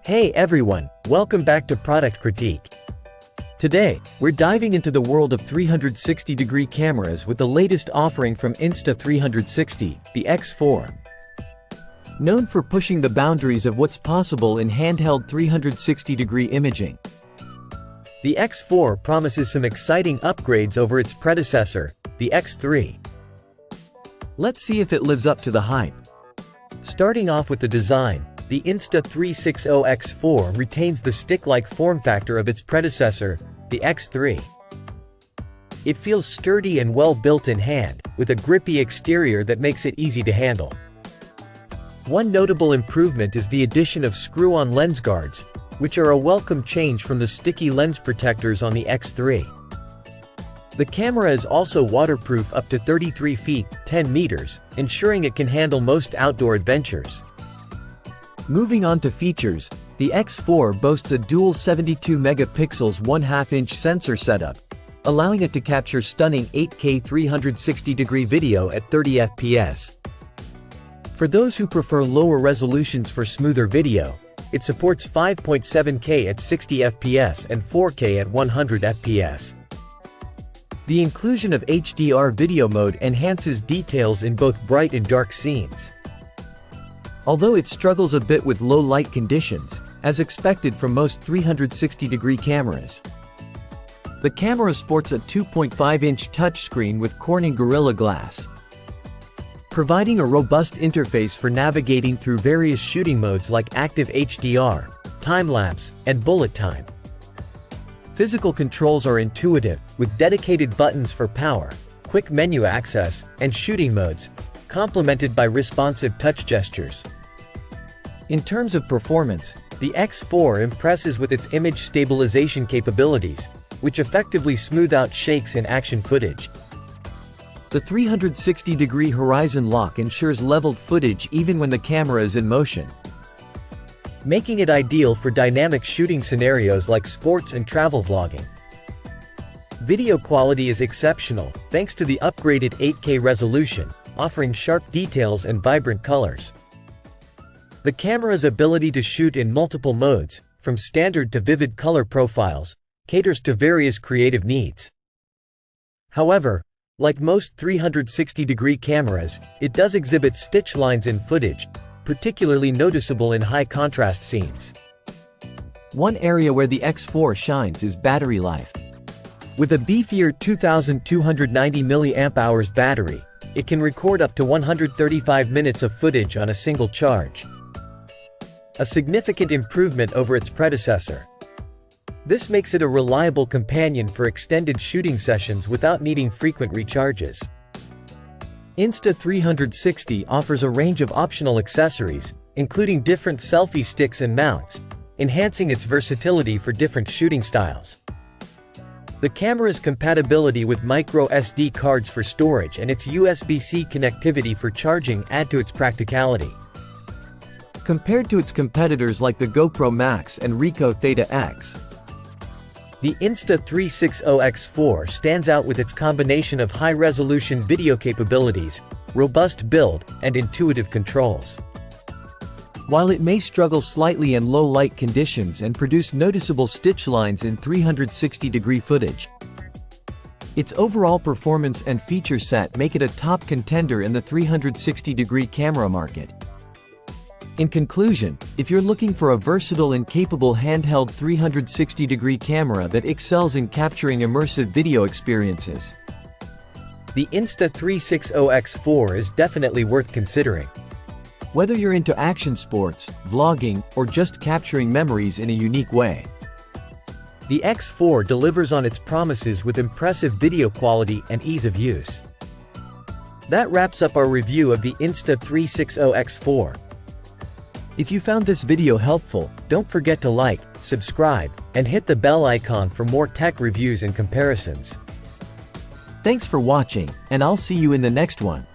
Hey everyone, welcome back to Product Critique. Today, we're diving into the world of 360-degree cameras with the latest offering from Insta360, the X4. Known for pushing the boundaries of what's possible in handheld 360-degree imaging, the X4 promises some exciting upgrades over its predecessor, the X3. Let's see if it lives up to the hype. Starting off with the design, the Insta360 X4 retains the stick-like form factor of its predecessor, the X3. It feels sturdy and well built in hand, with a grippy exterior that makes it easy to handle. One notable improvement is the addition of screw-on lens guards, which are a welcome change from the sticky lens protectors on the X3. The camera is also waterproof up to 33 feet, 10 meters, ensuring it can handle most outdoor adventures. Moving on to features, the X4 boasts a dual 72 megapixels 1/2-inch sensor setup, allowing it to capture stunning 8K 360-degree video at 30 FPS. For those who prefer lower resolutions for smoother video, it supports 5.7K at 60 FPS and 4K at 100 FPS. The inclusion of HDR video mode enhances details in both bright and dark scenes. Although it struggles a bit with low light conditions, as expected from most 360-degree cameras. The camera sports a 2.5-inch touchscreen with Corning Gorilla Glass, providing a robust interface for navigating through various shooting modes like active HDR, time-lapse, and bullet time. Physical controls are intuitive, with dedicated buttons for power, quick menu access, and shooting modes, complemented by responsive touch gestures. In terms of performance, the X4 impresses with its image stabilization capabilities, which effectively smooth out shakes in action footage. The 360-degree horizon lock ensures leveled footage even when the camera is in motion, making it ideal for dynamic shooting scenarios like sports and travel vlogging. Video quality is exceptional, thanks to the upgraded 8K resolution, offering sharp details and vibrant colors. The camera's ability to shoot in multiple modes, from standard to vivid color profiles, caters to various creative needs. However, like most 360-degree cameras, it does exhibit stitch lines in footage, particularly noticeable in high-contrast scenes. One area where the X4 shines is battery life. With a beefier 2290 mAh battery, it can record up to 135 minutes of footage on a single charge, a significant improvement over its predecessor. This makes it a reliable companion for extended shooting sessions without needing frequent recharges. Insta360 offers a range of optional accessories, including different selfie sticks and mounts, enhancing its versatility for different shooting styles. The camera's compatibility with micro SD cards for storage and its USB-C connectivity for charging add to its practicality. Compared to its competitors like the GoPro Max and Ricoh Theta X, the Insta360 X4 stands out with its combination of high-resolution video capabilities, robust build, and intuitive controls. While it may struggle slightly in low-light conditions and produce noticeable stitch lines in 360-degree footage, its overall performance and feature set make it a top contender in the 360-degree camera market. In conclusion, if you're looking for a versatile and capable handheld 360-degree camera that excels in capturing immersive video experiences, the Insta360 X4 is definitely worth considering. Whether you're into action sports, vlogging, or just capturing memories in a unique way, the X4 delivers on its promises with impressive video quality and ease of use. That wraps up our review of the Insta360 X4. If you found this video helpful, don't forget to like, subscribe, and hit the bell icon for more tech reviews and comparisons. Thanks for watching, and I'll see you in the next one.